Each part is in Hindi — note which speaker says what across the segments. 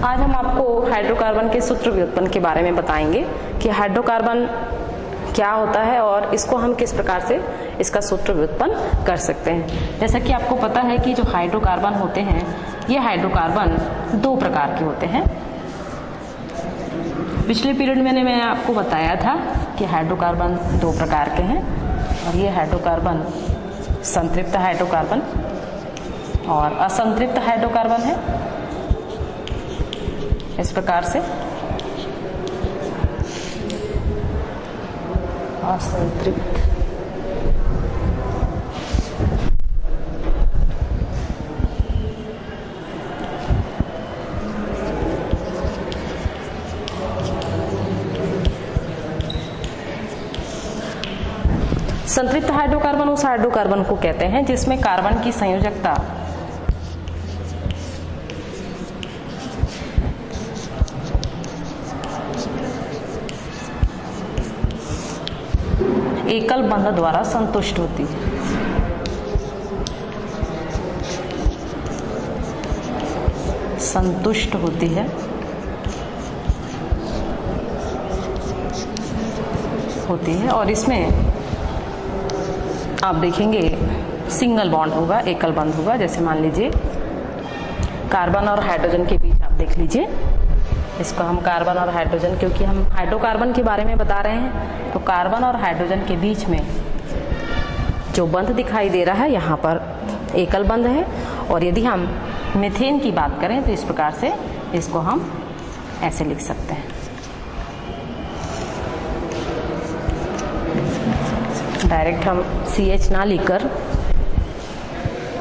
Speaker 1: आज हम आपको हाइड्रोकार्बन के सूत्र व्युत्पन्न के बारे में बताएंगे कि हाइड्रोकार्बन क्या होता है और इसको हम किस प्रकार से इसका सूत्र व्युत्पन्न कर सकते हैं। जैसा कि आपको पता है कि जो हाइड्रोकार्बन होते हैं ये हाइड्रोकार्बन दो प्रकार के होते हैं। पिछले पीरियड में मैंने आपको बताया था कि हाइड्रोकार्बन दो प्रकार के हैं और ये हाइड्रोकार्बन संतृप्त हाइड्रोकार्बन और असंतृप्त हाइड्रोकार्बन है। इस प्रकार से असंतृप्त संतृप्त हाइड्रोकार्बन उस हाइड्रोकार्बन को कहते हैं जिसमें कार्बन की संयोजकता एकल बंध द्वारा संतुष्ट होती है। संतुष्ट होती है और इसमें आप देखेंगे सिंगल बॉन्ड होगा, एकल बंध होगा। जैसे मान लीजिए कार्बन और हाइड्रोजन के बीच आप देख लीजिए, इसको हम कार्बन और हाइड्रोजन, क्योंकि हम हाइड्रोकार्बन के बारे में बता रहे हैं तो कार्बन और हाइड्रोजन के बीच में जो बंध दिखाई दे रहा है यहाँ पर एकल बंध है। और यदि हम मीथेन की बात करें तो इस प्रकार से इसको हम ऐसे लिख सकते हैं। डायरेक्ट हम CH ना लिखकर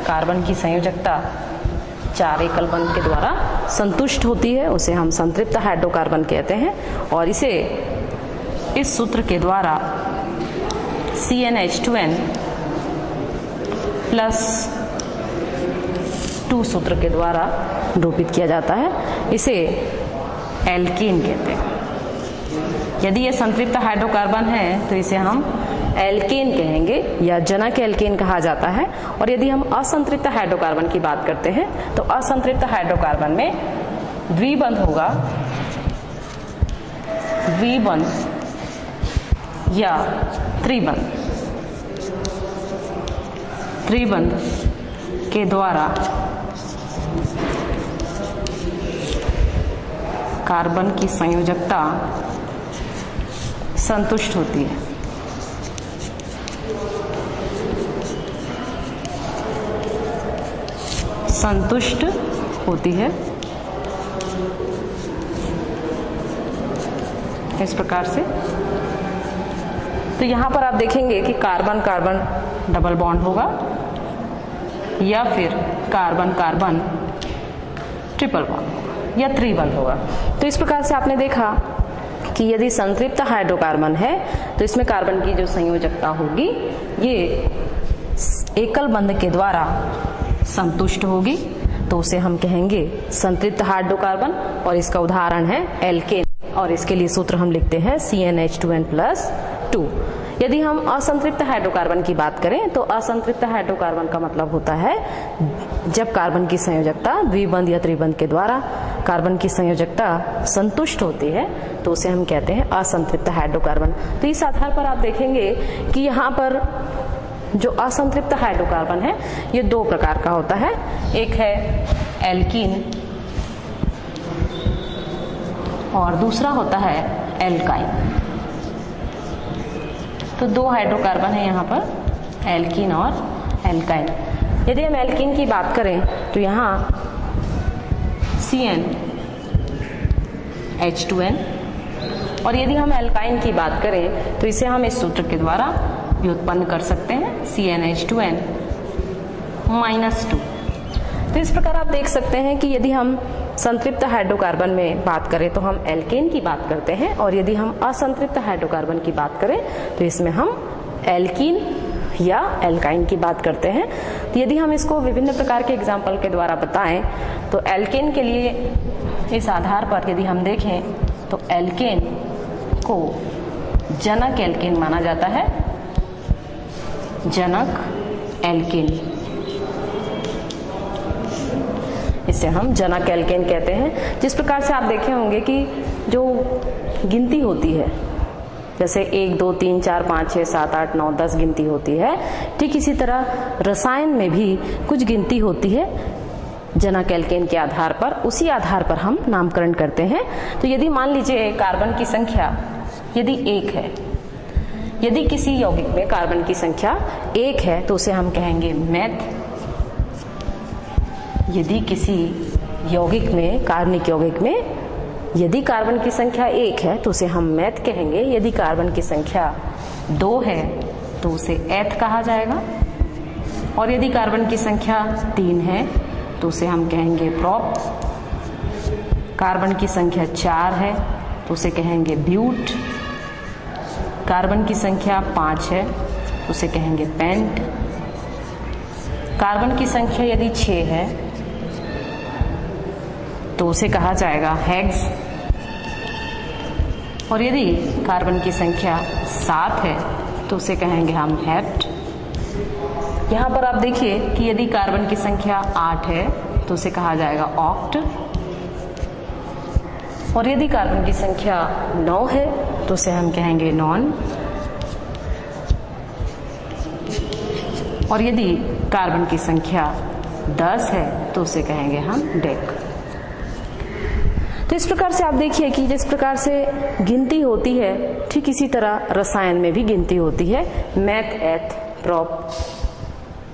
Speaker 1: कार्बन की संयोजकता चार एकल बंध के द्वारा संतुष्ट होती है, उसे हम संतृप्त हाइड्रोकार्बन कहते हैं। और इसे इस सूत्र के द्वारा CnH2n +2 सूत्र के द्वारा निरूपित किया जाता है। इसे एल्कीन कहते हैं। यदि ये संतृप्त हाइड्रोकार्बन है तो इसे हम एल्केन कहेंगे या जनक एल्केन कहा जाता है। और यदि हम असंतृप्त हाइड्रोकार्बन की बात करते हैं तो असंतृप्त हाइड्रोकार्बन में द्विबंध होगा, द्विबंध या त्रिबंध। त्रिबंध के द्वारा कार्बन की संयोजकता संतुष्ट होती है। संतुष्ट होती है इस प्रकार से। तो यहां पर आप देखेंगे कि कार्बन कार्बन डबल बॉन्ड होगा या फिर कार्बन कार्बन ट्रिपल बॉन्ड होगा या त्रिबंध होगा। तो इस प्रकार से आपने देखा कि यदि संतृप्त हाइड्रोकार्बन है तो इसमें कार्बन की जो संयोजकता होगी ये एकल बंध के द्वारा संतुष्ट होगी, तो उसे हम कहेंगे संतृप्त हाइड्रोकार्बन। और इसका उदाहरण है एल्केन और इसके लिए सूत्र हम लिखते हैं CnH2n +2। यदि हम असंतृप्त हाइड्रोकार्बन की बात करें तो असंतृप्त हाइड्रोकार्बन का मतलब होता है जब कार्बन की संयोजकता द्विबंध या त्रिबंध के द्वारा कार्बन की संयोजकता संतुष्ट होती है तो उसे हम कहते हैं असंतृप्त हाइड्रोकार्बन। तो इस आधार पर आप देखेंगे कि यहाँ पर जो असंतृप्त हाइड्रोकार्बन है ये दो प्रकार का होता है। एक है एल्कीन और दूसरा होता है एल्काइन। तो दो हाइड्रोकार्बन है यहाँ पर, एल्कीन और एल्काइन। यदि हम एल्कीन की बात करें तो यहाँ CnH2n, और यदि हम एल्काइन की बात करें तो इसे हम इस सूत्र के द्वारा व्युत्पन्न कर सकते हैं CnH2n -2। तो इस प्रकार आप देख सकते हैं कि यदि हम संतृप्त हाइड्रोकार्बन में बात करें तो हम एल्केन की बात करते हैं और यदि हम असंतृप्त हाइड्रोकार्बन की बात करें तो इसमें हम एल्कीन या एल्काइन की बात करते हैं। तो यदि हम इसको विभिन्न प्रकार के एग्जाम्पल के द्वारा बताएं तो एल्केन के लिए इस आधार पर यदि हम देखें तो एल्केन को जनक एल्केन माना जाता है, जनक एल्केन। जिसे हम जनक एल्केन कहते हैं। जिस प्रकार से आप देखे होंगे कि जो गिनती होती है, जैसे 1 2 3 4 5 6 7 8 9 10 गिनती होती है, ठीक इसी तरह रसायन में भी कुछ गिनती होती है जनक एल्केन के आधार पर। उसी आधार पर हम नामकरण करते हैं। तो यदि मान लीजिए कार्बन की संख्या यदि 1 है, यदि किसी यौगिक में कार्बन की संख्या 1 है तो उसे हम कहेंगे मेथ। यदि किसी यौगिक में, कार्बनिक यौगिक में यदि कार्बन की संख्या 1 है तो उसे हम मेथ कहेंगे। यदि कार्बन की संख्या 2 है तो उसे एथ कहा जाएगा। और यदि कार्बन की संख्या 3 है तो उसे हम कहेंगे प्रोप। कार्बन की संख्या 4 है तो उसे कहेंगे ब्यूट। कार्बन की संख्या 5 है तो उसे कहेंगे पेंट। कार्बन की संख्या यदि 6 है तो उसे कहा जाएगा हेक्स। और यदि कार्बन की संख्या 7 है तो उसे कहेंगे हम हेप्ट। यहाँ पर आप देखिए कि यदि कार्बन की संख्या 8 है तो उसे कहा जाएगा ऑक्ट। और यदि कार्बन की संख्या 9 है तो उसे हम कहेंगे नॉन। और यदि कार्बन की संख्या 10 है तो उसे कहेंगे हम डेक। तो इस प्रकार से आप देखिए कि जिस प्रकार से गिनती होती है, ठीक इसी तरह रसायन में भी गिनती होती है। Meth, eth, prop,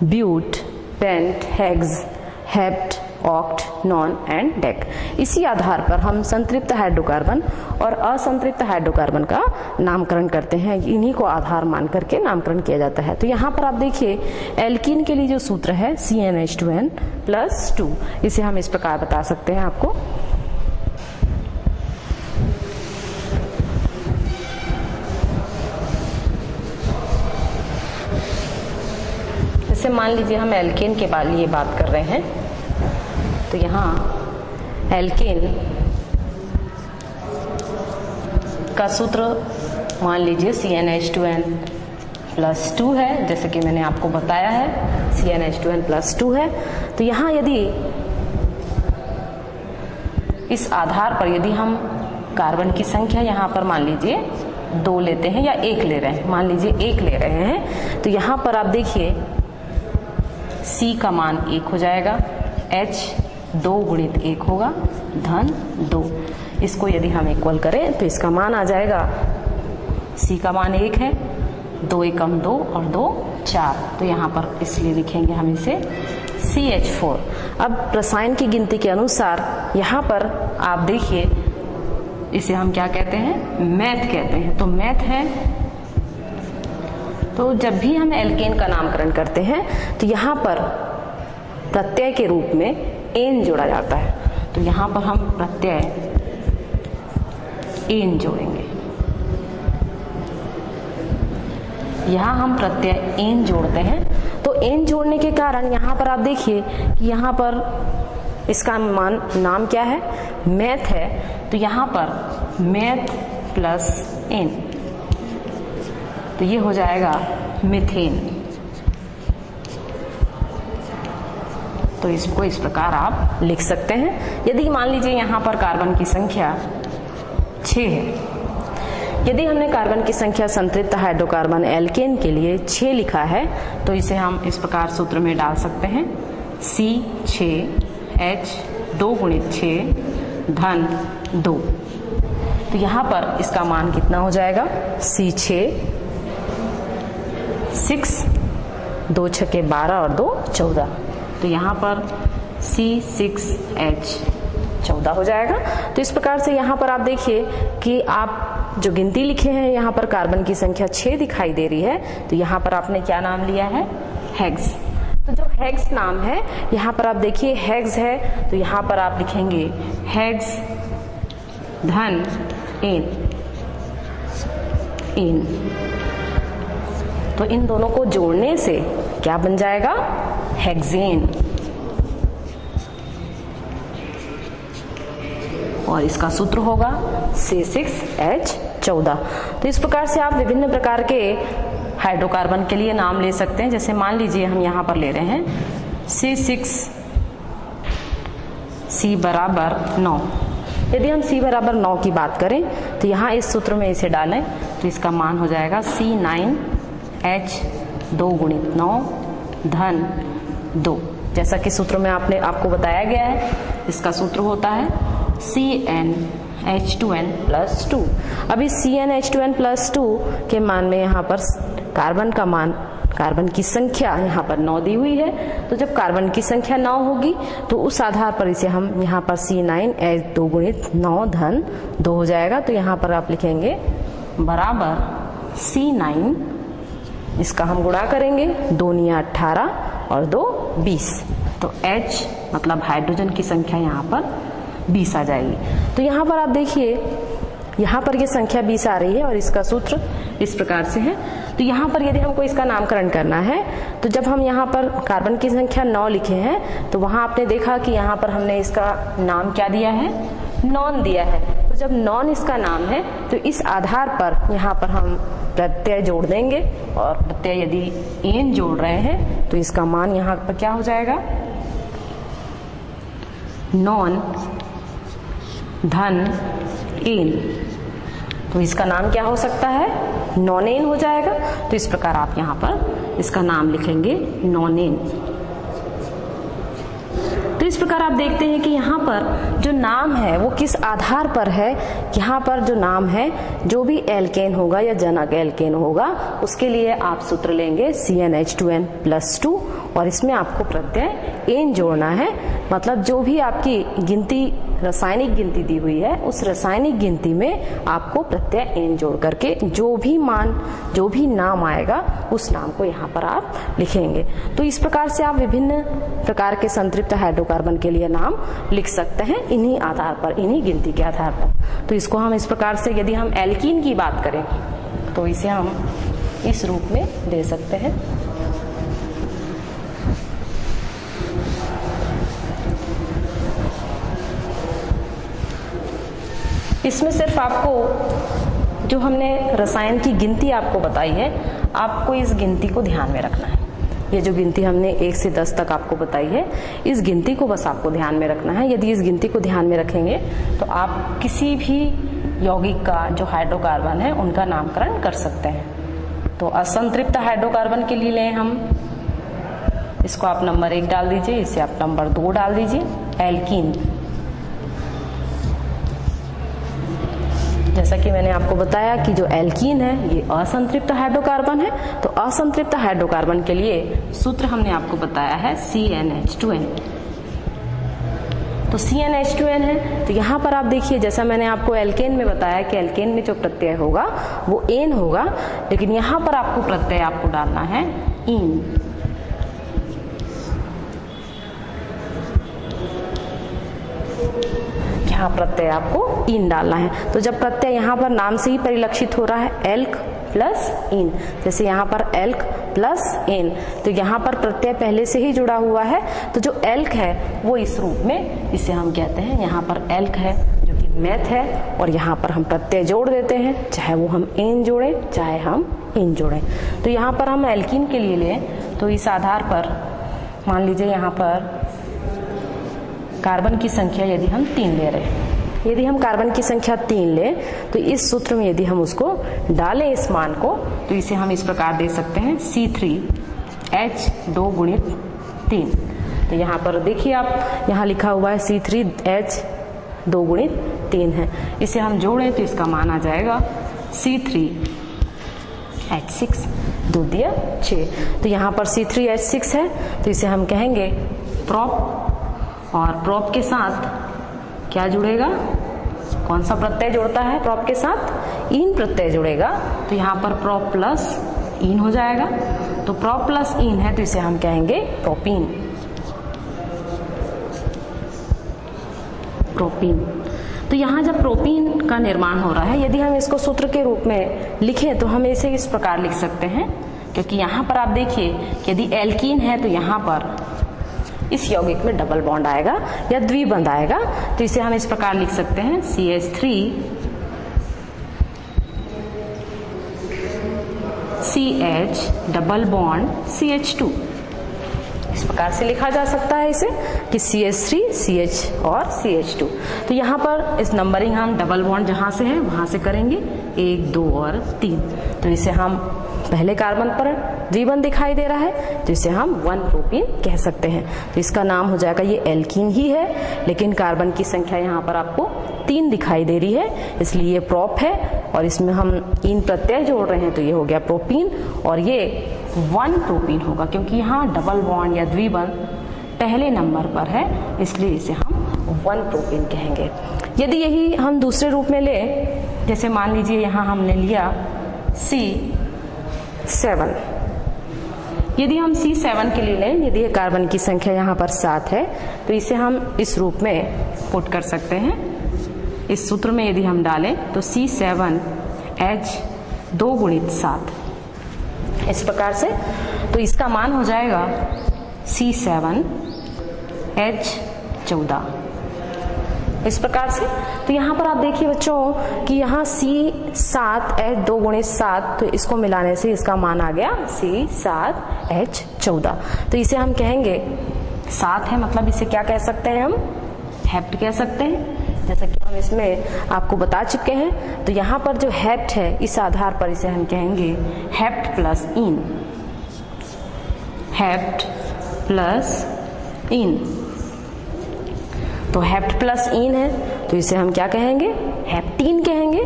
Speaker 1: but, pent, hex, hept, oct, non and dec. इसी आधार पर हम संतृप्त हाइड्रोकार्बन और असंतृप्त हाइड्रोकार्बन का नामकरण करते हैं। इन्हीं को आधार मान करके नामकरण किया जाता है। तो यहाँ पर आप देखिए एल्कीन के लिए जो सूत्र है CnH2n+2, इसे हम इस प्रकार बता सकते हैं आपको। जैसे मान लीजिए हम एल्केन के लिए बात कर रहे हैं, तो यहाँ एल्केन का सूत्र मान लीजिए CnH2n+2 है, जैसे कि मैंने आपको बताया है CnH2n+2 है। तो यहाँ यदि इस आधार पर यदि हम कार्बन की संख्या यहाँ पर मान लीजिए 2 लेते हैं या 1 ले रहे हैं, मान लीजिए 1 ले रहे हैं, तो यहाँ पर आप देखिए C का मान 1 हो जाएगा, H 2 गुणित 1 होगा, धन 2। इसको यदि हम इक्वल करें तो इसका मान आ जाएगा, C का मान 1 है, 2 एकम 2 और 2 4, तो यहाँ पर इसलिए लिखेंगे हम इसे CH4। अब रसायन की गिनती के अनुसार यहाँ पर आप देखिए इसे हम क्या कहते हैं, मैथ कहते हैं। तो मैथ है, तो जब भी हम एल्केन का नामकरण करते हैं तो यहाँ पर प्रत्यय के रूप में एन जोड़ा जाता है। तो यहाँ पर हम प्रत्यय एन जोड़ेंगे। यहाँ हम प्रत्यय एन जोड़ते हैं। तो एन जोड़ने के कारण यहाँ पर आप देखिए कि यहाँ पर इसका मान नाम क्या है, मैथ है, तो यहाँ पर मैथ प्लस एन, तो ये हो जाएगा मीथेन। तो इसको इस प्रकार आप लिख सकते हैं। यदि मान लीजिए यहाँ पर कार्बन की संख्या 6 है, यदि हमने कार्बन की संख्या संतृप्त हाइड्रोकार्बन एल्केन के लिए 6 लिखा है तो इसे हम इस प्रकार सूत्र में डाल सकते हैं, C6H 2 गुणित 6 धन 2। तो यहाँ पर इसका मान कितना हो जाएगा, C6 2 छके 12 और 2 14, तो यहाँ पर C6H 14 हो जाएगा। तो इस प्रकार से यहाँ पर आप देखिए कि आप जो गिनती लिखे हैं, यहाँ पर कार्बन की संख्या 6 दिखाई दे रही है, तो यहाँ पर आपने क्या नाम लिया है, हेक्स। तो जो हेक्स नाम है, यहाँ पर आप देखिए हेक्स है, तो यहाँ पर आप लिखेंगे हेक्स धन एन। तो इन दोनों को जोड़ने से क्या बन जाएगा, हेक्सेन। और इसका सूत्र होगा C6H14। तो इस प्रकार से आप विभिन्न प्रकार के हाइड्रोकार्बन के लिए नाम ले सकते हैं। जैसे मान लीजिए हम यहाँ पर ले रहे हैं C बराबर 9। यदि हम C बराबर 9 की बात करें तो यहाँ इस सूत्र में इसे डालें तो इसका मान हो जाएगा C9H 2 गुणित 9 धन 2। जैसा कि सूत्र में आपको बताया गया है, इसका सूत्र होता है CnH2n प्लस 2। अभी CnH2n प्लस 2 के मान में यहाँ पर कार्बन की संख्या यहाँ पर 9 दी हुई है, तो जब कार्बन की संख्या 9 होगी तो उस आधार पर इसे हम यहाँ पर C9H 2 गुणित 9 धन 2 हो जाएगा। तो यहाँ पर आप लिखेंगे बराबर C9, इसका हम गुणा करेंगे, 2 निया 18 और 2 20, तो H मतलब हाइड्रोजन की संख्या यहाँ पर 20 आ जाएगी। तो यहाँ पर आप देखिए, यहाँ पर ये संख्या 20 आ रही है और इसका सूत्र इस प्रकार से है। तो यहाँ पर यदि हमको इसका नामकरण करना है तो जब हम यहाँ पर कार्बन की संख्या 9 लिखे हैं तो वहाँ आपने देखा कि यहाँ पर हमने इसका नाम क्या दिया है, नॉन दिया है। तो जब नॉन इसका नाम है तो इस आधार पर यहाँ पर हम प्रत्यय जोड़ देंगे, और प्रत्यय यदि एन जोड़ रहे हैं तो इसका मान यहाँ पर क्या हो जाएगा, नॉन धन एन। तो इसका नाम क्या हो सकता है, नॉन एन हो जाएगा। तो इस प्रकार आप यहाँ पर इसका नाम लिखेंगे नॉन एन। तो इस प्रकार आप देखते हैं कि यहाँ पर जो नाम है वो किस आधार पर है। यहाँ पर जो नाम है, जो भी एल्केन होगा या जनक एल्केन होगा उसके लिए आप सूत्र लेंगे CnH2n प्लस 2, और इसमें आपको प्रत्यय एन जोड़ना है। मतलब जो भी आपकी गिनती, रासायनिक गिनती दी हुई है, उस रासायनिक गिनती में आपको प्रत्यय एन जोड़ करके जो भी मान, जो भी नाम आएगा उस नाम को यहाँ पर आप लिखेंगे। तो इस प्रकार से आप विभिन्न प्रकार के संतृप्त हाइड्रोकार्बन के लिए नाम लिख सकते हैं इन्हीं आधार पर, इन्हीं गिनती के आधार पर। तो इसको हम इस प्रकार से, यदि हम एल्कीन की बात करें तो इसे हम इस रूप में दे सकते हैं। इसमें सिर्फ आपको जो हमने रसायन की गिनती आपको बताई है, आपको इस गिनती को ध्यान में रखना है। ये जो गिनती हमने 1 से 10 तक आपको बताई है, इस गिनती को बस आपको ध्यान में रखना है। यदि इस गिनती को ध्यान में रखेंगे तो आप किसी भी यौगिक का जो हाइड्रोकार्बन है उनका नामकरण कर सकते हैं। तो असंतृप्त हाइड्रोकार्बन के लिए लें हम, इसको आप नंबर 1 डाल दीजिए, इसे आप नंबर 2 डाल दीजिए, एल्कीन। जैसा कि मैंने आपको बताया कि जो एल्कीन है ये असंतृप्त हाइड्रोकार्बन है, तो असंतृप्त हाइड्रोकार्बन के लिए सूत्र हमने आपको बताया है CnH2n। तो CnH2n है, तो यहाँ पर आप देखिए, जैसा मैंने आपको एल्केन में बताया कि एल्केन में जो प्रत्यय होगा वो एन होगा, लेकिन यहाँ पर आपको प्रत्यय आपको डालना है इन। यहाँ प्रत्यय आपको इन डालना है। तो जब प्रत्यय यहाँ पर नाम से ही परिलक्षित हो रहा है एल्क प्लस इन, जैसे यहाँ पर एल्क प्लस इन, तो यहाँ पर प्रत्यय पहले से ही जुड़ा हुआ है। तो जो एल्क है वो इस रूप में, इसे हम कहते हैं, यहाँ पर एल्क है जो कि मैथ है, और यहाँ पर हम प्रत्यय जोड़ देते हैं, चाहे वो हम एन जोड़ें चाहे हम इन जोड़ें। तो यहाँ पर हम एल्कीन के लिए लें तो इस आधार पर मान लीजिए यहाँ पर कार्बन की संख्या यदि हम 3 ले रहे हैं, यदि हम कार्बन की संख्या 3 लें तो इस सूत्र में यदि हम उसको डालें इस मान को, तो इसे हम इस प्रकार दे सकते हैं C3H 2 गुणित 3। तो यहाँ पर देखिए आप, यहाँ लिखा हुआ है C3H 2 गुणित 3 है, इसे हम जोड़ें तो इसका मान आ जाएगा C3H6 2 दिया 6। तो यहाँ पर C3H6 है, तो इसे हम कहेंगे प्रोप, और प्रोप के साथ क्या जुड़ेगा, कौन सा प्रत्यय जुड़ता है प्रोप के साथ, इन प्रत्यय जुड़ेगा। तो यहाँ पर प्रोप प्लस इन हो जाएगा। तो प्रोप प्लस इन है तो इसे हम कहेंगे प्रोपीन। प्रोपीन। तो यहाँ जब प्रोपीन का निर्माण हो रहा है, यदि हम इसको सूत्र के रूप में लिखें तो हम इसे इस प्रकार लिख सकते हैं, क्योंकि यहाँ पर आप देखिए कि यदि एल्कीन है तो यहाँ पर इस यौगिक में डबल बॉन्ड आएगा या द्विबंध आएगा, तो इसे हम इस प्रकार लिख सकते हैं CH3CH डबल बॉन्ड CH2। इस प्रकार से लिखा जा सकता है इसे कि CH3 CH और CH2। तो यहाँ पर इस नंबरिंग हम डबल बॉन्ड जहाँ से है वहाँ से करेंगे, 1 2 और 3। तो इसे हम पहले कार्बन पर द्विबंध दिखाई दे रहा है तो इसे हम 1 प्रोपीन कह सकते हैं। तो इसका नाम हो जाएगा, ये एल्कीन ही है लेकिन कार्बन की संख्या यहाँ पर आपको 3 दिखाई दे रही है, इसलिए ये प्रोप है और इसमें हम इन प्रत्यय जोड़ रहे हैं तो ये हो गया प्रोपीन और ये 1 प्रोपीन होगा क्योंकि यहाँ डबल बॉन्ड या द्विबंध पहले नंबर पर है, इसलिए इसे हम 1 प्रोपीन कहेंगे। यदि यही हम दूसरे रूप में लें, जैसे मान लीजिए यहाँ हमने लिया C7, यदि हम C7 के लिए लें, यदि ये कार्बन की संख्या यहाँ पर 7 है तो इसे हम इस रूप में पुट कर सकते हैं। इस सूत्र में यदि हम डालें तो C7H2 × 7 इस प्रकार से, तो इसका मान हो जाएगा C7H14 इस प्रकार से। तो यहाँ पर आप देखिए बच्चों कि यहाँ C7H2 × 7, तो इसको मिलाने से इसका मान आ गया C7H14। तो इसे हम कहेंगे 7 है, मतलब इसे क्या कह सकते हैं हम, हेप्ट कह सकते हैं, जैसा कि हम इसमें आपको बता चुके हैं। तो यहाँ पर जो हेप्ट है इस आधार पर इसे हम कहेंगे हेप्ट प्लस इन, हेप्ट प्लस इन। तो हेप्ट प्लस इन है तो इसे हम क्या कहेंगे, हेप्टीन कहेंगे,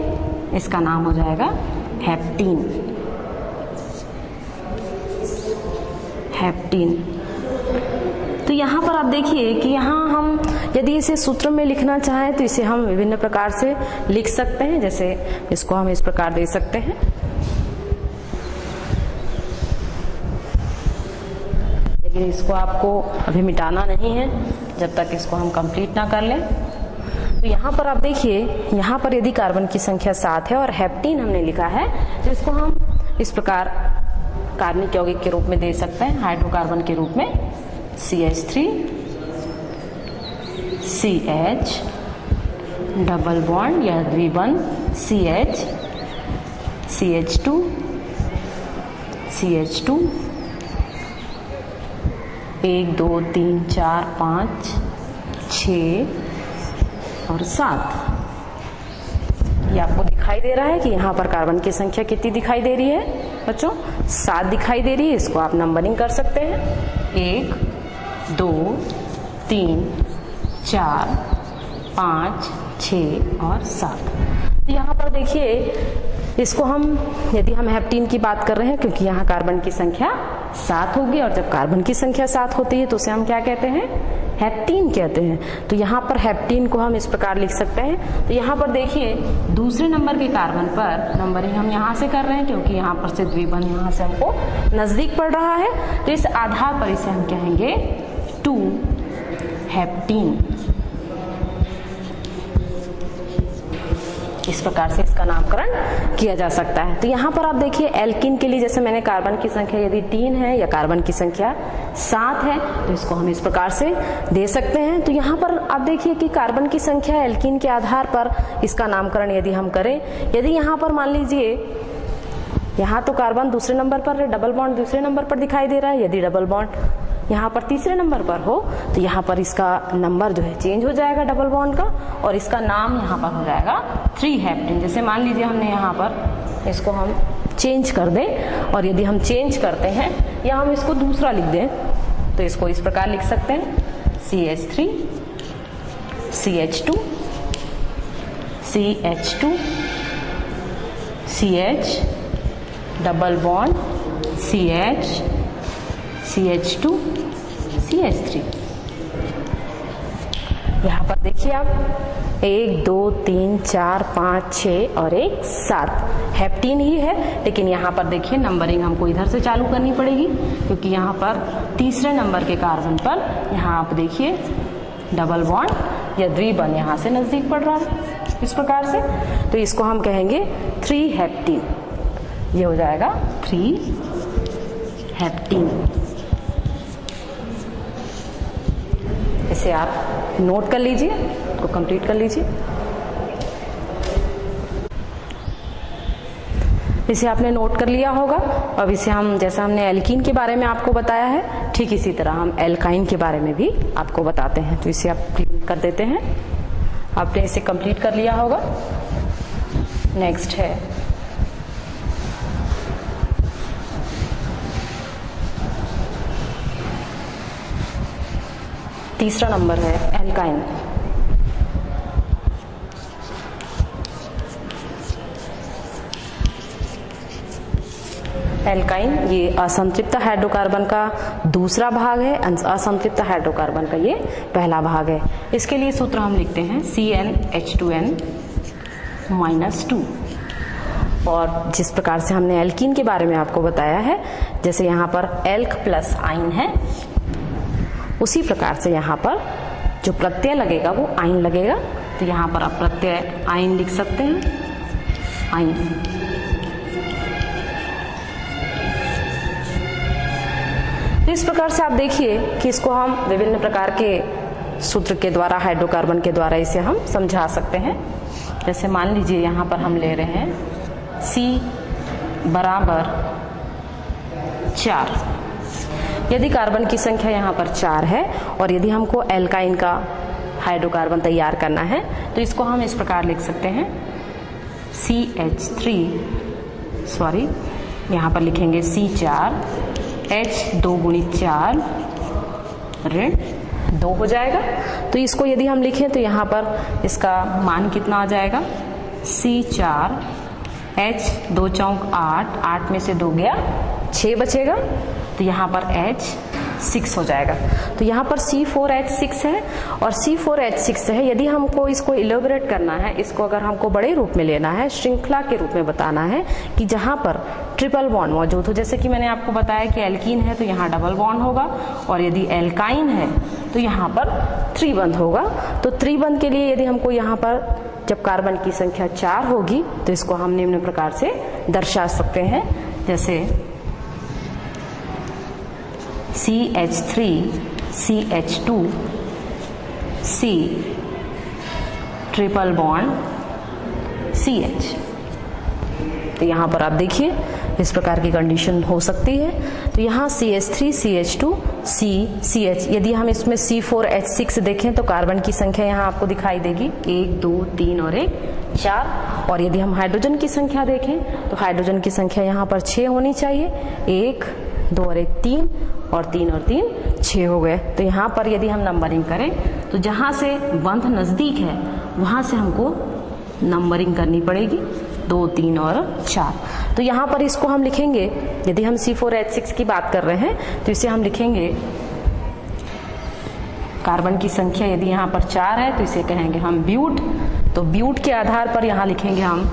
Speaker 1: इसका नाम हो जाएगा हेप्टीन, हेप्टीन। तो यहाँ पर आप देखिए कि यहाँ हम यदि इसे सूत्र में लिखना चाहें तो इसे हम विभिन्न प्रकार से लिख सकते हैं, जैसे इसको हम इस प्रकार दे सकते हैं, लेकिन इसको आपको अभी मिटाना नहीं है जब तक इसको हम कंप्लीट ना कर लें। तो यहाँ पर आप देखिए, यहाँ पर यदि कार्बन की संख्या 7 है और हेप्टीन हमने लिखा है तो इसको हम इस प्रकार कार्बनिक यौगिक के रूप में दे सकते हैं, हाइड्रोकार्बन के रूप में CH3 CH डबल बॉन्ड या द्विबंध CH CH2 CH2 1 2 3 4 5 6 और 7। ये आपको दिखाई दे रहा है कि यहाँ पर कार्बन की संख्या कितनी दिखाई दे रही है बच्चों, 7 दिखाई दे रही है। इसको आप नंबरिंग कर सकते हैं, 1 2 3 4 5 6 और 7। तो यहाँ पर देखिए इसको हम, यदि हम हेप्टीन की बात कर रहे हैं क्योंकि यहाँ कार्बन की संख्या 7 होगी और जब कार्बन की संख्या 7 होती है तो उसे हम क्या कहते हैं, हेप्टीन कहते हैं। तो यहाँ पर हेप्टीन को हम इस प्रकार लिख सकते हैं। तो यहाँ पर देखिए दूसरे नंबर के कार्बन पर नंबरिंग हम यहाँ से कर रहे हैं क्योंकि यहाँ पर से द्विबंध यहाँ से हमको नजदीक पड़ रहा है, तो इस आधार पर इसे हम कहेंगे 2 हेप्टीन। इस प्रकार से इसका नामकरण किया जा सकता है। तो यहाँ पर आप देखिए एल्कीन के लिए, जैसे मैंने कार्बन की संख्या यदि 3 है या कार्बन की संख्या 7 है तो इसको हम इस प्रकार से दे सकते हैं। तो यहाँ पर आप देखिए कि कार्बन की संख्या एल्कीन के आधार पर इसका नामकरण यदि हम करें, यदि यहाँ पर मान लीजिए यहाँ तो कार्बन दूसरे नंबर पर है, डबल बॉन्ड दूसरे नंबर पर दिखाई दे रहा है, यदि डबल बॉन्ड यहाँ पर तीसरे नंबर पर हो तो यहाँ पर इसका नंबर जो है चेंज हो जाएगा डबल बॉन्ड का, और इसका नाम यहाँ पर हो जाएगा 3 हेप्टीन। जैसे मान लीजिए हमने यहाँ पर इसको हम चेंज कर दें, और यदि हम चेंज करते हैं या हम इसको दूसरा लिख दें तो इसको इस प्रकार लिख सकते हैं, CH3 CH2 CH2 CH double bond CH CH2 CH3। यहाँ पर देखिए आप 1 2 3 4 5 6 और 1 7 हेप्टीन ही है, लेकिन यहाँ पर देखिए नंबरिंग हमको इधर से चालू करनी पड़ेगी क्योंकि यहाँ पर तीसरे नंबर के कार्बन पर यहाँ आप देखिए डबल बॉन्ड या द्विबंध यहाँ से नजदीक पड़ रहा है इस प्रकार से। तो इसको हम कहेंगे 3 हेप्टीन, ये हो जाएगा 3 हेप्टीन। इसे आप नोट कर लीजिए, को कंप्लीट कर लीजिए। इसे आपने नोट कर लिया होगा। अब इसे हम, जैसा हमने एल्कीन के बारे में आपको बताया है, ठीक इसी तरह हम एल्काइन के बारे में भी आपको बताते हैं। तो इसे आप क्लिक कर देते हैं। आपने इसे कंप्लीट कर लिया होगा। नेक्स्ट है तीसरा नंबर है एल्काइन। एल्काइन ये असंतृप्त हाइड्रोकार्बन का दूसरा भाग है, असंतृप्त हाइड्रोकार्बन का ये पहला भाग है। इसके लिए सूत्र हम लिखते हैं CnH2n-2। और जिस प्रकार से हमने एल्कीन के बारे में आपको बताया है, जैसे यहाँ पर एल्क प्लस आइन है, उसी प्रकार से यहाँ पर जो प्रत्यय लगेगा वो आइन लगेगा। तो यहाँ पर आप प्रत्यय आइन लिख सकते हैं, आइन। तो इस प्रकार से आप देखिए कि इसको हम विभिन्न प्रकार के सूत्र के द्वारा, हाइड्रोकार्बन के द्वारा इसे हम समझा सकते हैं। जैसे मान लीजिए यहाँ पर हम ले रहे हैं C बराबर 4। यदि कार्बन की संख्या यहाँ पर 4 है और यदि हमको एल्काइन का हाइड्रोकार्बन तैयार करना है तो इसको हम इस प्रकार लिख सकते हैं यहाँ पर लिखेंगे C4 H 2 × 4 ऋण 2 हो जाएगा। तो इसको यदि हम लिखें तो यहाँ पर इसका मान कितना आ जाएगा, C4 H 2 चौक 8, 8 में से 2 गया 6 बचेगा। तो यहाँ पर H 6 हो जाएगा। तो यहाँ पर C4H6 है और C4H6 है। यदि हमको इसको इलेबोरेट करना है, इसको अगर हमको बड़े रूप में लेना है, श्रृंखला के रूप में बताना है कि जहाँ पर ट्रिपल बॉन्ड मौजूद हो, जैसे कि मैंने आपको बताया कि एल्कीन है तो यहाँ डबल बॉन्ड होगा, और यदि एल्काइन है तो यहाँ पर त्रिबंध होगा। तो त्रिबंध के लिए यदि हमको यहाँ पर जब कार्बन की संख्या 4 होगी तो इसको हम निम्न प्रकार से दर्शा सकते हैं, जैसे CH3 CH2 C triple bond CH। तो यहाँ पर आप देखिए इस प्रकार की कंडीशन हो सकती है। तो यहाँ CH3 CH2 C CH, यदि हम इसमें C4H6 देखें तो कार्बन की संख्या यहाँ आपको दिखाई देगी 1 2 3 और 1 4। और यदि हम हाइड्रोजन की संख्या देखें तो हाइड्रोजन की संख्या यहाँ पर 6 होनी चाहिए, 1 2 और 1 3 और 3 और 3 6 हो गए। तो यहाँ पर यदि हम नंबरिंग करें तो जहाँ से बंध नजदीक है वहां से हमको नंबरिंग करनी पड़ेगी, 2 3 और 4। तो यहाँ पर इसको हम लिखेंगे, यदि हम C4H6 की बात कर रहे हैं तो इसे हम लिखेंगे, कार्बन की संख्या यदि यहाँ पर 4 है तो इसे कहेंगे हम ब्यूट। तो ब्यूट के आधार पर यहाँ लिखेंगे हम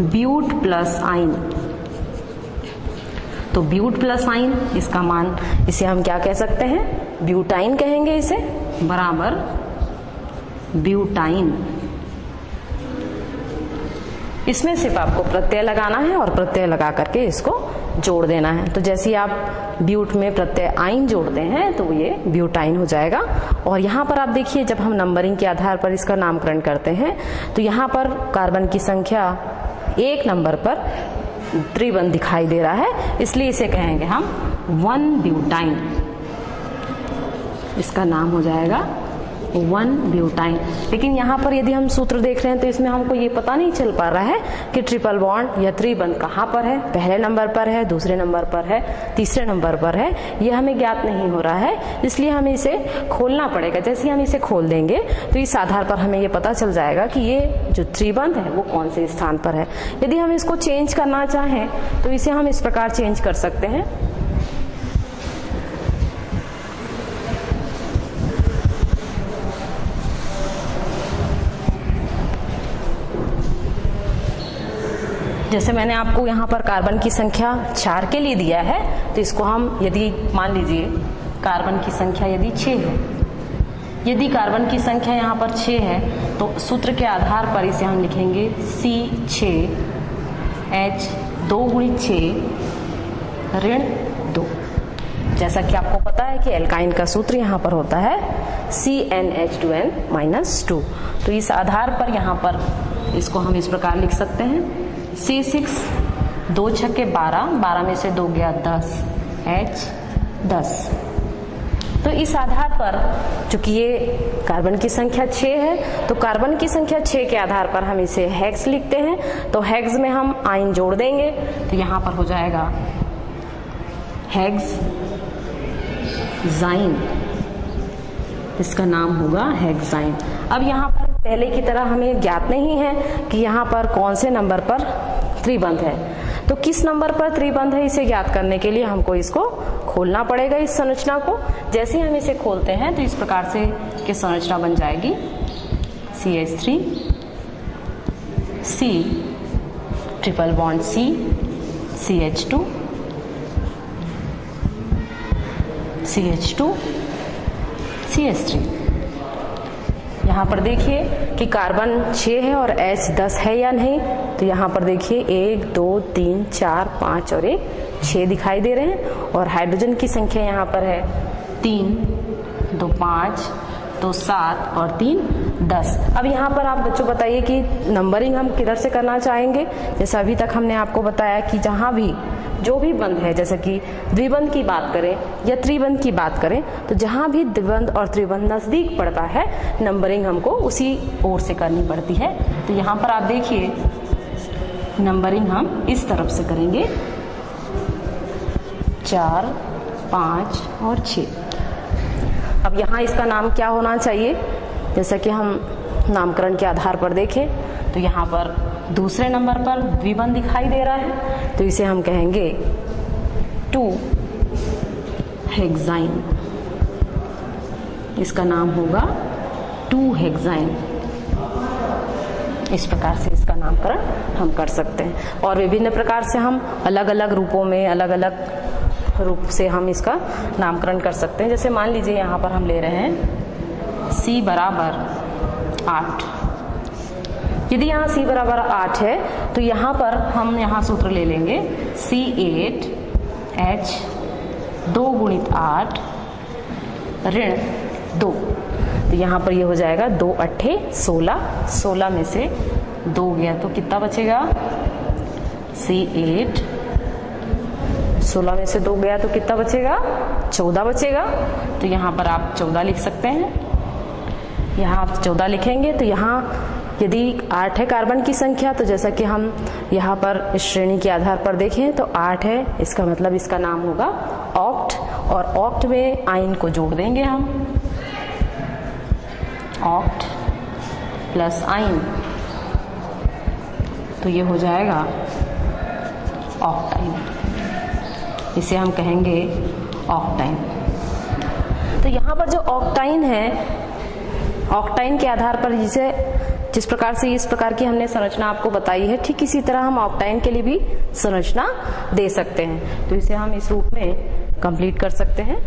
Speaker 1: ब्यूट प्लस आइन। तो ब्यूट प्लस आइन, इसका मान, इसे हम क्या कह सकते हैं, ब्यूटाइन कहेंगे इसे, बराबर ब्यूटाइन। इसमें सिर्फ आपको प्रत्यय लगाना है और प्रत्यय लगा करके इसको जोड़ देना है। तो जैसे आप ब्यूट में प्रत्यय आइन जोड़ते हैं तो ये ब्यूटाइन हो जाएगा। और यहाँ पर आप देखिए जब हम नंबरिंग के आधार पर इसका नामकरण करते हैं तो यहाँ पर कार्बन की संख्या 1 नंबर पर त्रिबंध दिखाई दे रहा है, इसलिए इसे कहेंगे हम 1 ब्यूटाइन। इसका नाम हो जाएगा 1 ब्यूटाइन। लेकिन यहाँ पर यदि हम सूत्र देख रहे हैं तो इसमें हमको ये पता नहीं चल पा रहा है कि ट्रिपल बॉन्ड या त्रिबंध कहाँ पर है, पहले नंबर पर है, दूसरे नंबर पर है, तीसरे नंबर पर है, ये हमें ज्ञात नहीं हो रहा है। इसलिए हमें इसे खोलना पड़ेगा। जैसे ही हम इसे खोल देंगे तो इस आधार पर हमें ये पता चल जाएगा कि ये जो त्रिबंध है वो कौन से स्थान पर है। यदि हम इसको चेंज करना चाहें तो इसे हम इस प्रकार चेंज कर सकते हैं, जैसे मैंने आपको यहाँ पर कार्बन की संख्या 4 के लिए दिया है, तो इसको हम यदि मान लीजिए कार्बन की संख्या यदि 6 है, यदि कार्बन की संख्या यहाँ पर 6 है तो सूत्र के आधार पर इसे हम लिखेंगे C6H 2 × 6 ऋण 2। जैसा कि आपको पता है कि एल्काइन का सूत्र यहाँ पर होता है CnH2n-2। तो इस आधार पर यहाँ पर इसको हम इस प्रकार लिख सकते हैं C6 2 × 6 = 12, 12 में से 2 गया 10, H 10। तो इस आधार पर, चूंकि ये कार्बन की संख्या 6 है, तो कार्बन की संख्या 6 के आधार पर हम इसे हेक्स लिखते हैं। तो हेक्स में हम आयन जोड़ देंगे, तो यहां पर हो जाएगा हेक्साइन, इसका नाम होगा हेक्साइन। अब यहाँ पर पहले की तरह हमें ज्ञात नहीं है कि यहाँ पर कौन से नंबर पर त्रिबंध है, तो किस नंबर पर त्रिबंध है इसे ज्ञात करने के लिए हमको इसको खोलना पड़ेगा, इस संरचना को। जैसे ही हम इसे खोलते हैं तो इस प्रकार से की संरचना बन जाएगी CH3 C triple bond C CH2 CH2 CH3। यहाँ पर देखिए कि कार्बन 6 है और H 10 है या नहीं, तो यहाँ पर देखिए 1 2 3 4 5 और 1 6 दिखाई दे रहे हैं। और हाइड्रोजन की संख्या यहाँ पर है 3 2 5 2 7 और 3 10। अब यहाँ पर आप बच्चों बताइए कि नंबरिंग हम किधर से करना चाहेंगे। जैसे अभी तक हमने आपको बताया कि जहाँ भी जो भी बंध है, जैसे कि द्विबंध की बात करें या त्रिबंध की बात करें, तो जहां भी द्विबंध और त्रिबंध नजदीक पड़ता है, नंबरिंग हमको उसी ओर से करनी पड़ती है। तो यहाँ पर आप देखिए नंबरिंग हम इस तरफ से करेंगे, 4 5 और 6। अब यहाँ इसका नाम क्या होना चाहिए, जैसा कि हम नामकरण के आधार पर देखें तो यहाँ पर दूसरे नंबर पर द्विबंध दिखाई दे रहा है, तो इसे हम कहेंगे 2 हेक्साइन, इसका नाम होगा 2 हेक्साइन। इस प्रकार से इसका नामकरण हम कर सकते हैं। और विभिन्न प्रकार से हम अलग अलग रूपों में, अलग अलग रूप से हम इसका नामकरण कर सकते हैं। जैसे मान लीजिए यहाँ पर हम ले रहे हैं C बराबर 8। यदि यहाँ C बराबर 8 है तो यहाँ पर हम यहाँ सूत्र ले लेंगे C8H 2 गुणित 8 ऋण 2। तो यहाँ पर ये हो जाएगा 2 8 16, 16 में से 2 गया तो कितना बचेगा, C8 16 में से 2 गया तो कितना बचेगा, 14 बचेगा। तो यहाँ पर आप 14 लिख सकते हैं। यहाँ आप 14 लिखेंगे तो यहाँ यदि 8 है कार्बन की संख्या, तो जैसा कि हम यहाँ पर इस श्रेणी के आधार पर देखें तो 8 है, इसका मतलब इसका नाम होगा ऑक्ट। और ऑक्ट में आयन को जोड़ देंगे हम, ऑक्ट प्लस आयन, तो ये हो जाएगा ऑक्टाइन, इसे हम कहेंगे ऑक्टाइन। तो यहाँ पर जो ऑक्टाइन है, ऑक्टाइन के आधार पर जिस प्रकार से इस प्रकार की हमने संरचना आपको बताई है, ठीक इसी तरह हम ऑक्टाइन के लिए भी संरचना दे सकते हैं। तो इसे हम इस रूप में कंप्लीट कर सकते हैं।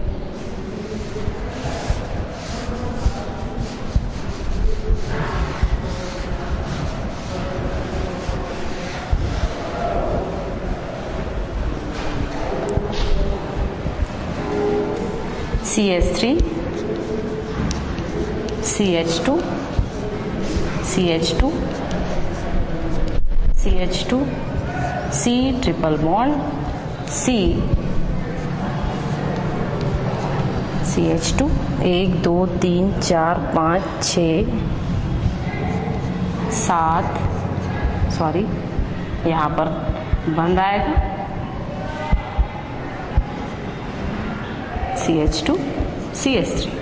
Speaker 1: CH3 CH2 CH2 CH2 C triple bond C CH2 1 2 3 4 5 6 7, sorry यहाँ पर बंद आएगा, CH2 CH3।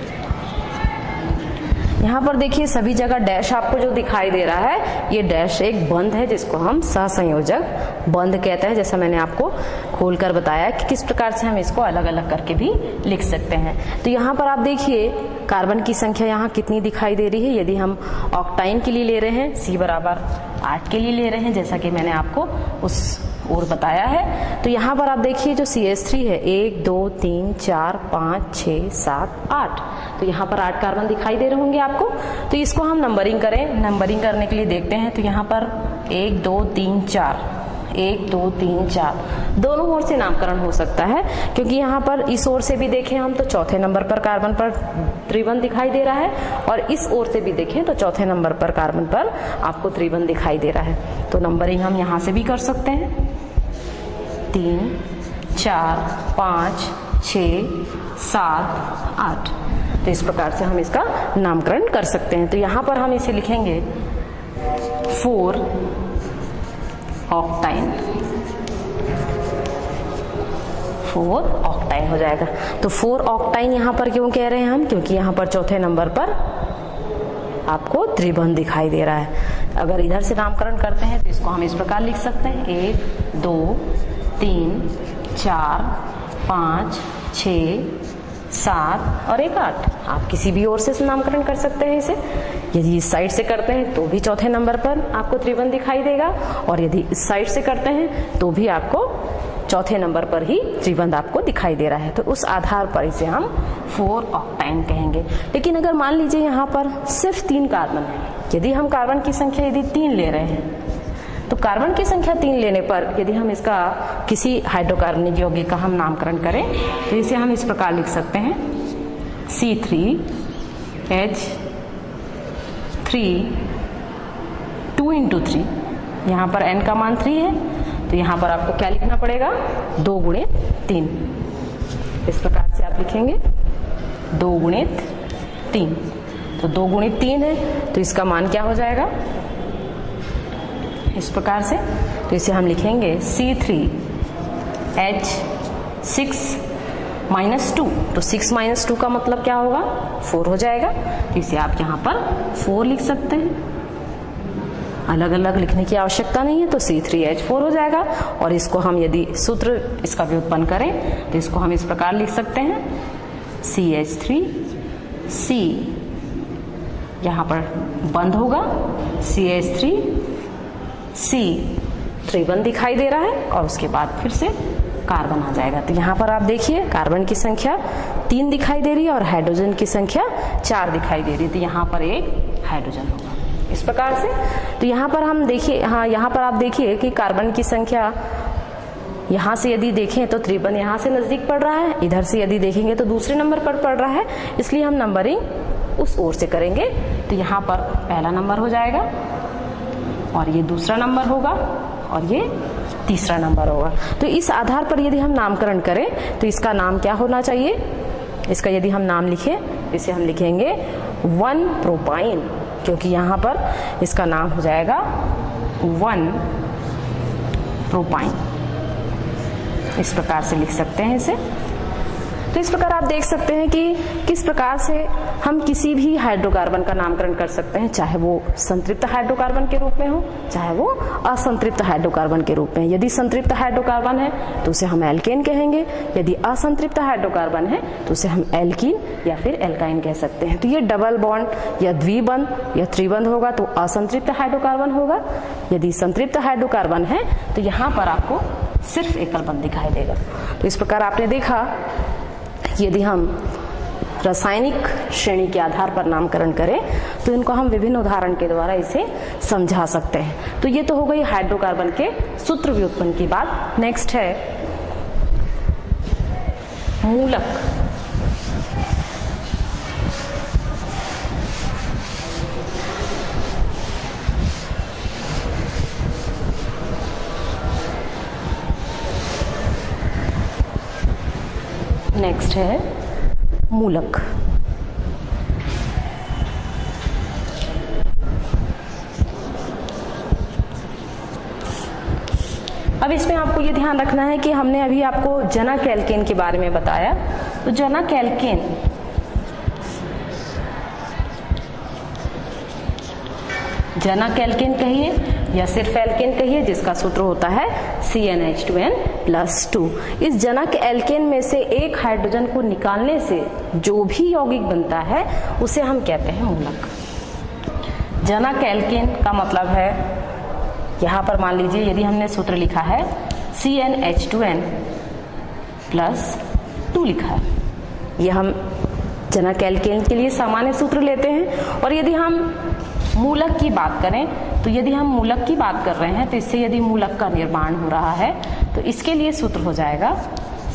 Speaker 1: यहाँ पर देखिए सभी जगह डैश आपको जो दिखाई दे रहा है, ये डैश एक बंध है जिसको हम सहसंयोजक बंध कहते हैं। जैसा मैंने आपको खोलकर बताया कि किस प्रकार से हम इसको अलग अलग करके भी लिख सकते हैं। तो यहाँ पर आप देखिए कार्बन की संख्या यहाँ कितनी दिखाई दे रही है। यदि हम ऑक्टाइन के लिए ले रहे हैं, C बराबर 8 के लिए ले रहे हैं, जैसा कि मैंने आपको उस और बताया है, तो यहाँ पर आप देखिए जो CH3 है 1 2 3 4 5 6 7 8, तो यहाँ पर 8 कार्बन दिखाई दे रहे होंगे आपको। तो इसको हम नंबरिंग करें, नंबरिंग करने के लिए देखते हैं। तो यहाँ पर 1 2 3 4 1 2 3 4 दोनों ओर से नामकरण हो सकता है, क्योंकि यहाँ पर इस ओर से भी देखें हम तो चौथे नंबर पर कार्बन पर त्रिबंध दिखाई दे रहा है, और इस ओर से भी देखें तो चौथे नंबर पर कार्बन पर आपको त्रिबंध दिखाई दे रहा है। तो नंबरिंग हम यहाँ से भी कर सकते हैं, 3 4 5 6, 7, 8। तो इस प्रकार से हम इसका नामकरण कर सकते हैं। तो यहां पर हम इसे लिखेंगे 4 ऑक्टाइन। 4 ऑक्टाइन हो जाएगा। तो 4 ऑक्टाइन यहां पर क्यों कह रहे हैं हम? क्योंकि यहां पर चौथे नंबर पर आपको त्रिबंध दिखाई दे रहा है। अगर इधर से नामकरण करते हैं तो इसको हम इस प्रकार लिख सकते हैं 1, 2, 3, 4, 5, 6, 7 और 1 8। आप किसी भी ओर से नामकरण कर सकते हैं इसे। यदि इस साइड से करते हैं तो भी चौथे नंबर पर आपको त्रिबंध दिखाई देगा, और यदि इस साइड से करते हैं तो भी आपको चौथे नंबर पर ही त्रिबंध आपको दिखाई दे रहा है। तो उस आधार पर इसे हम 4 ऑक्टाइन कहेंगे। लेकिन अगर मान लीजिए यहाँ पर सिर्फ 3 कार्बन है, यदि हम कार्बन की संख्या यदि 3 ले रहे हैं, तो कार्बन की संख्या 3 लेने पर यदि हम इसका किसी हाइड्रोकार्बनिक यौगिक का हम नामकरण करें तो इसे हम इस प्रकार लिख सकते हैं C3H3 2 × 3। यहाँ पर n का मान 3 है, तो यहाँ पर आपको क्या लिखना पड़ेगा? 2 × 3। इस प्रकार से आप लिखेंगे 2 × 3। तो 2 × 3 है, तो इसका मान क्या हो जाएगा? इस प्रकार से। तो इसे हम लिखेंगे C3H6-2। तो 6 - 2 का मतलब क्या होगा? 4 हो जाएगा। तो इसे आप यहाँ पर 4 लिख सकते हैं, अलग अलग लिखने की आवश्यकता नहीं है। तो C3H4 हो जाएगा। और इसको हम यदि सूत्र इसका व्युत्पन्न करें तो इसको हम इस प्रकार लिख सकते हैं CH3C, यहाँ पर बंद होगा CH3C, त्रिबंध दिखाई दे रहा है, और उसके बाद फिर से कार्बन आ जाएगा। तो यहाँ पर आप देखिए कार्बन की संख्या 3 दिखाई दे रही है और हाइड्रोजन की संख्या 4 दिखाई दे रही है। तो यहाँ पर एक हाइड्रोजन होगा इस प्रकार से। तो यहाँ पर हम देखिए, हाँ यहाँ पर आप देखिए कि कार्बन की संख्या यहाँ से यदि देखें तो त्रिबंध यहाँ से नजदीक पड़ रहा है, इधर से यदि देखेंगे तो दूसरे नंबर पर पड़ रहा है, इसलिए हम नंबरिंग उस ओर से करेंगे। तो यहाँ पर पहला नंबर हो जाएगा, और ये दूसरा नंबर होगा, और ये तीसरा नंबर होगा। तो इस आधार पर यदि हम नामकरण करें तो इसका नाम क्या होना चाहिए? इसका यदि हम नाम लिखें, इसे हम लिखेंगे 1 प्रोपाइन, क्योंकि यहाँ पर इसका नाम हो जाएगा 1 प्रोपाइन। इस प्रकार से लिख सकते हैं इसे। तो इस प्रकार आप देख सकते हैं कि किस प्रकार से हम किसी भी हाइड्रोकार्बन का नामकरण कर सकते हैं, चाहे वो संतृप्त हाइड्रोकार्बन के रूप में हो, चाहे वो असंतृप्त हाइड्रोकार्बन के रूप में। यदि संतृप्त हाइड्रोकार्बन है तो उसे हम एल्केन कहेंगे, यदि असंतृप्त हाइड्रोकार्बन है तो उसे हम एल्कीन या फिर एल्काइन कह सकते हैं। तो ये डबल बॉन्ड या द्विबंध या त्रिबंध होगा तो असंतृप्त हाइड्रोकार्बन होगा। यदि संतृप्त हाइड्रोकार्बन है तो यहाँ पर आपको सिर्फ एकल बंध दिखाई देगा। तो इस प्रकार आपने देखा, यदि हम रासायनिक श्रेणी के आधार पर नामकरण करें तो इनको हम विभिन्न उदाहरण के द्वारा इसे समझा सकते हैं। तो ये तो हो गई हाइड्रोकार्बन के सूत्र व्युत्पन्न की बात। नेक्स्ट है मूलक। नेक्स्ट है मूलक। अब इसमें आपको ये ध्यान रखना है कि हमने अभी आपको जनक एल्केन के बारे में बताया। तो जनक एल्केन कहिए या सिर्फ एल्केन कहिए, जिसका सूत्र होता है CnH2n+2। इस जनक एल्केन में से एक हाइड्रोजन को निकालने से जो भी यौगिक बनता है उसे हम कहते हैं मूलक। जनक एल्केन का मतलब है, यहाँ पर मान लीजिए यदि हमने सूत्र लिखा है CnH2n+2 लिखा है, यह हम जनक एल्केन के लिए सामान्य सूत्र लेते हैं। और यदि हम मूलक की बात करें तो यदि हम मूलक की बात कर रहे हैं तो इससे यदि मूलक का निर्माण हो रहा है तो इसके लिए सूत्र हो जाएगा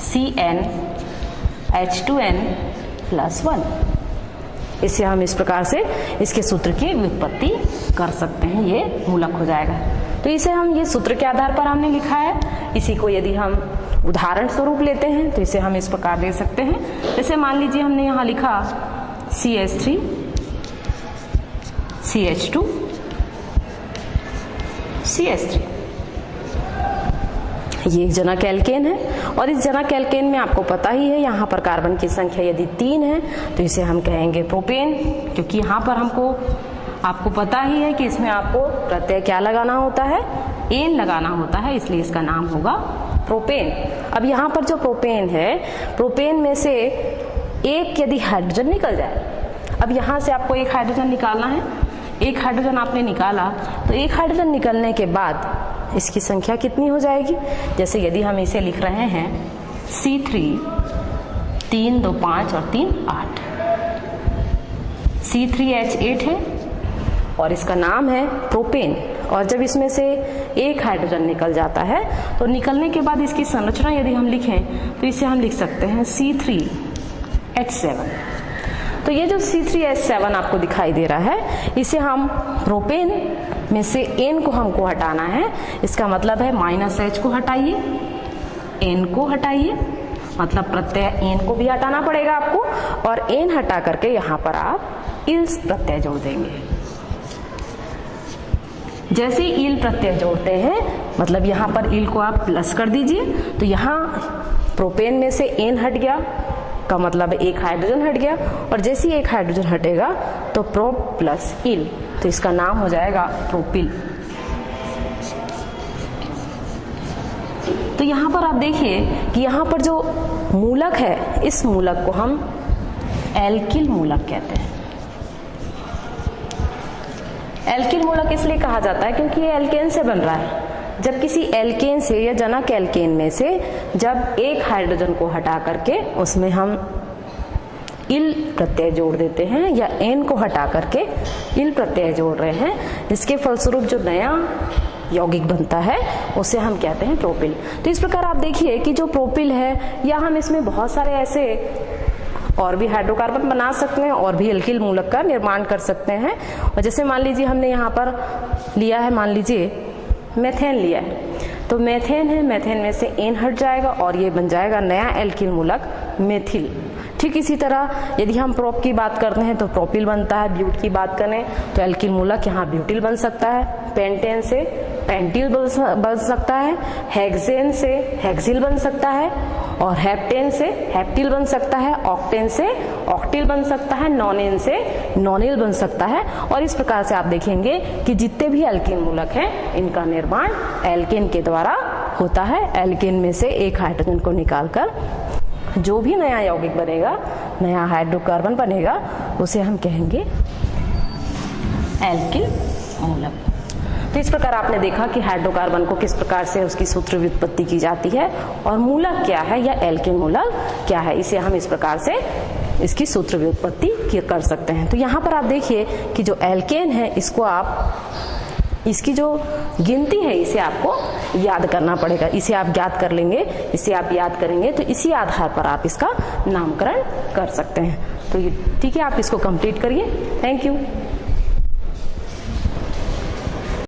Speaker 1: CnH2n+1। इसे हम इस प्रकार से इसके सूत्र की व्युत्पत्ति कर सकते हैं, ये मूलक हो जाएगा। तो इसे हम ये सूत्र के आधार पर हमने लिखा है। इसी को यदि हम उदाहरण स्वरूप लेते हैं तो इसे हम इस प्रकार दे सकते हैं। जैसे मान लीजिए हमने यहाँ लिखा CH3 CH2 CH3, ये एक जनक एल्केन है और इस जनक एल्केन में आपको पता ही है यहाँ पर कार्बन की संख्या यदि 3 है तो इसे हम कहेंगे प्रोपेन, क्योंकि यहाँ पर आपको पता ही है कि इसमें आपको प्रत्यय क्या लगाना होता है, एन लगाना होता है, इसलिए इसका नाम होगा प्रोपेन। अब यहाँ पर जो प्रोपेन है, प्रोपेन में से एक यदि हाइड्रोजन निकल जाए, अब यहाँ से आपको एक हाइड्रोजन निकालना है, एक हाइड्रोजन आपने निकाला तो एक हाइड्रोजन निकलने के बाद इसकी संख्या कितनी हो जाएगी। जैसे यदि हम इसे लिख रहे हैं C3 3 2 5 और 3 8, C3H8 है और इसका नाम है प्रोपेन। और जब इसमें से एक हाइड्रोजन निकल जाता है तो निकलने के बाद इसकी संरचना यदि हम लिखें तो इसे हम लिख सकते हैं C3H7। तो ये जो C3H7 आपको दिखाई दे रहा है, इसे हम प्रोपेन में से N को हमको हटाना है, इसका मतलब है -H को हटाइए, N को हटाइए, मतलब प्रत्यय N को भी हटाना पड़ेगा आपको, और N हटा करके यहाँ पर आप इल प्रत्यय जोड़ देंगे। जैसे ही इल प्रत्यय जोड़ते हैं, मतलब यहाँ पर इल को आप प्लस कर दीजिए, तो यहाँ प्रोपेन में से N हट गया का मतलब एक हाइड्रोजन हट गया, और जैसे ही एक हाइड्रोजन हटेगा तो प्रो प्लस इल, तो इसका नाम हो जाएगा प्रोपिल। तो यहाँ पर आप देखिए कि यहाँ पर जो मूलक है, इस मूलक को हम एल्किल मूलक कहते हैं। एल्किल मूलक इसलिए कहा जाता है क्योंकि ये एल्केन से बन रहा है। जब किसी एल्केन से या जनक एल्केन में से जब एक हाइड्रोजन को हटा करके उसमें हम इल प्रत्यय जोड़ देते हैं या एन को हटा करके इल प्रत्यय जोड़ रहे हैं, जिसके फलस्वरूप जो नया यौगिक बनता है उसे हम कहते हैं प्रोपिल। तो इस प्रकार आप देखिए कि जो प्रोपिल है, या हम इसमें बहुत सारे ऐसे और भी हाइड्रोकार्बन बना सकते हैं और भी एल्किल मूलक का निर्माण कर सकते हैं। और जैसे मान लीजिए हमने यहाँ पर लिया है, मान लीजिए मेथेन लिया है, तो मेथेन है, मेथेन में से एन हट जाएगा और ये बन जाएगा नया एल्किल मूलक मेथिल। ठीक इसी तरह यदि हम प्रोप की बात करते हैं तो प्रोपिल बनता है, ब्यूट की बात करें तो एल्किल मूलक यहाँ ब्यूटिल बन सकता है, पेंटेन से पेंटिल बन सकता है, हेक्सेन से हेक्सिल बन सकता है, और हेप्टेन से हेप्टिल बन सकता है, ऑक्टेन से ऑक्टिल बन सकता है, नॉनेन से नॉनिल बन सकता है। और इस प्रकार से आप देखेंगे कि जितने भी एल्किन मूलक हैं इनका निर्माण एल्केन के द्वारा होता है। एल्केन में से एक हाइड्रोजन को निकालकर जो भी नया यौगिक बनेगा, नया हाइड्रोकार्बन बनेगा, उसे हम कहेंगे एल्किल मूलक। तो इस प्रकार आपने देखा कि हाइड्रोकार्बन को किस प्रकार से उसकी सूत्र व्युत्पत्ति की जाती है और मूलक क्या है या एल्केन मूलक क्या है, इसे हम इस प्रकार से इसकी सूत्र व्युत्पत्ति कर सकते हैं। तो यहाँ पर आप देखिए कि जो एल्केन है, इसको आप इसकी जो गिनती है इसे आपको याद करना पड़ेगा, इसे आप ज्ञात कर लेंगे, इसे आप याद करेंगे तो इसी आधार पर आप इसका नामकरण कर सकते हैं। तो ठीक है, आप इसको कंप्लीट करिए। Thank you.